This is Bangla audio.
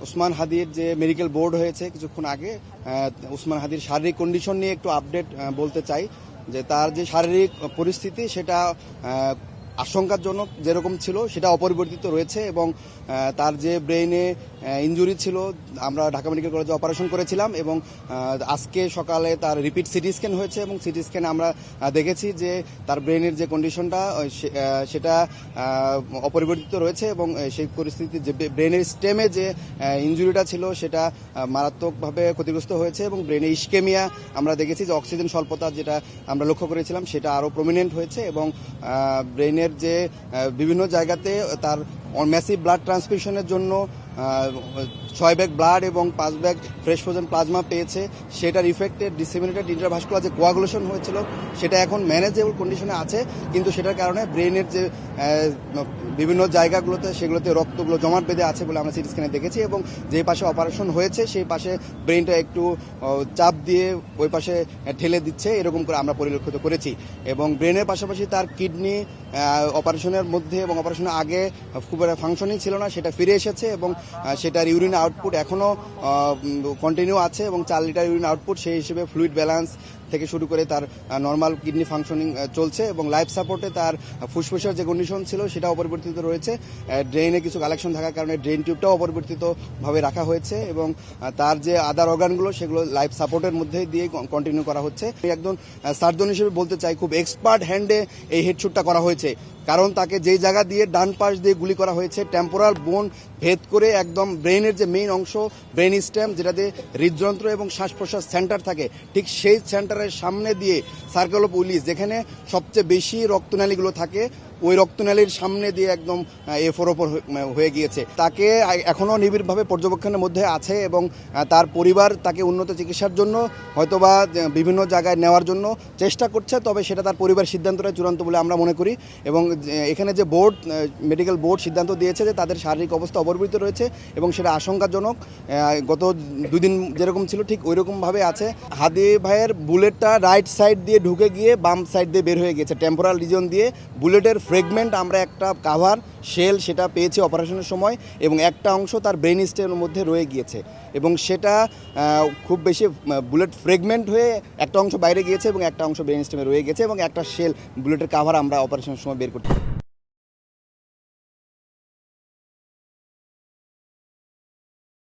ওসমান হাদির যে মেডিকেল বোর্ড হয়েছে কিছুক্ষণ আগে, ওসমান হাদির শারীরিক কন্ডিশন নিয়ে একটু আপডেট বলতে চাই যে তার যে শারীরিক পরিস্থিতি সেটা আশঙ্কাজনক যেরকম ছিল সেটা অপরিবর্তিত রয়েছে এবং তার যে ব্রেইনে ইনজুরি ছিল আমরা ঢাকা মেডিকেল কলেজে অপারেশন করেছিলাম এবং আজকে সকালে তার রিপিট সিটি স্ক্যান হয়েছে এবং সিটি স্ক্যানে আমরা দেখেছি যে তার ব্রেইনের যে কন্ডিশনটা সেটা অপরিবর্তিত রয়েছে এবং সেই পরিস্থিতি যে ব্রেইনের স্টেমে যে ইনজুরিটা ছিল সেটা মারাত্মকভাবে ক্ষতিগ্রস্ত হয়েছে এবং ব্রেইনে ইস্কেমিয়া আমরা দেখেছি যে অক্সিজেন স্বল্পতা যেটা আমরা লক্ষ্য করেছিলাম সেটা আরও প্রমিনেন্ট হয়েছে এবং ব্রেইনের যে বিভিন্ন জায়গাতে তার ম্যাসিভ ব্লাড ট্রান্সফিউশনের জন্য 6 ব্যাগ ব্লাড এবং 5 ব্যাগ ফ্রেশ ফ্রোজেন প্লাজমা পেয়েছে। সেটার ইফেক্টে ডিসেমিনেটেড ইন্টারভাস্কুলার যে কোয়াগুলেশন হয়েছিল সেটা এখন ম্যানেজেবল কন্ডিশনে আছে, কিন্তু সেটার কারণে ব্রেনের যে বিভিন্ন জায়গাগুলোতে সেগুলোতে রক্তগুলো জমাট বেঁধে আছে বলে আমরা সিটি স্ক্যানে দেখেছি এবং যে পাশে অপারেশন হয়েছে সেই পাশে ব্রেনটা একটু চাপ দিয়ে ওই পাশে ঠেলে দিচ্ছে এরকম করে আমরা পরিলক্ষিত করেছি এবং ব্রেনের পাশাপাশি তার কিডনি অপারেশনের মধ্যে এবং অপারেশনের আগে খুব ফাংশনিং ছিল না, সেটা ফিরে এসেছে এবং সেটার ইউরিন আউটপুট এখনও কন্টিনিউ আছে এবং 4 লিটার ইউরিন আউটপুট, সেই হিসেবে ফ্লুইড ব্যালেন্স থেকে শুরু করে তার নর্মাল কিডনি ফাংশনিং চলছে এবং লাইফ সাপোর্টে তার ফুসফুসের যে কন্ডিশন ছিল সেটা অপরিবর্তিত রয়েছে। ড্রেনে কিছু কালেকশন থাকার কারণে ড্রেন টিউবটাও অপরিবর্তিতভাবে রাখা হয়েছে এবং তার যে আদার অর্গানগুলো সেগুলো লাইফ সাপোর্টের মধ্যে দিয়ে কন্টিনিউ করা হচ্ছে। একজন সার্জন হিসেবে বলতে চাই খুব এক্সপার্ট হ্যান্ডে এই হেডশুটটা করা হয়েছে, কারণ তাকে যেই জায়গা দিয়ে ডান পাশ দিয়ে গুলি করা হয়েছে টেম্পোরাল বোন ভেদ করে একদম ব্রেনের যে মেইন অংশ ব্রেন স্টেম যেটাতে হৃদযন্ত্র এবং শ্বাস প্রশ্বাস সেন্টার থাকে ঠিক সেই সেন্টারের সামনে দিয়ে সার্কেল অফ উইলিস যেখানে সবচেয়ে বেশি রক্তনালীগুলো থাকে ওই রক্তনালীর সামনে দিয়ে একদম এফোর ওপর হয়ে গিয়েছে। তাকে এখনও নিবিড়ভাবে পর্যবেক্ষণের মধ্যে আছে এবং তার পরিবার তাকে উন্নত চিকিৎসার জন্য হয়তোবা বিভিন্ন জায়গায় নেওয়ার জন্য চেষ্টা করছে, তবে সেটা তার পরিবার সিদ্ধান্তটা চূড়ান্ত বলে আমরা মনে করি এবং এখানে যে বোর্ড মেডিকেল বোর্ড সিদ্ধান্ত দিয়েছে যে তাদের শারীরিক অবস্থা অপরিবর্তিত রয়েছে এবং সেটা আশঙ্কাজনক, গত 2 দিন যেরকম ছিল ঠিক ওই রকমভাবে আছে। হাদি ভাইয়ের বুলেটটা রাইট সাইড দিয়ে ঢুকে গিয়ে বাম সাইড দিয়ে বের হয়ে গেছে টেম্পোরাল রিজন দিয়ে। বুলেটের ফ্রেগমেন্ট আমরা একটা কাভার শেল সেটা পেয়েছি অপারেশনের সময় এবং একটা অংশ তার ব্রেন স্টেমের মধ্যে রয়ে গিয়েছে এবং সেটা খুব বেশি বুলেট ফ্রেগমেন্ট হয়ে একটা অংশ বাইরে গিয়েছে এবং একটা অংশ ব্রেন স্টেমে রয়ে গেছে এবং একটা শেল বুলেটের কাভার আমরা অপারেশনের সময় বের করতে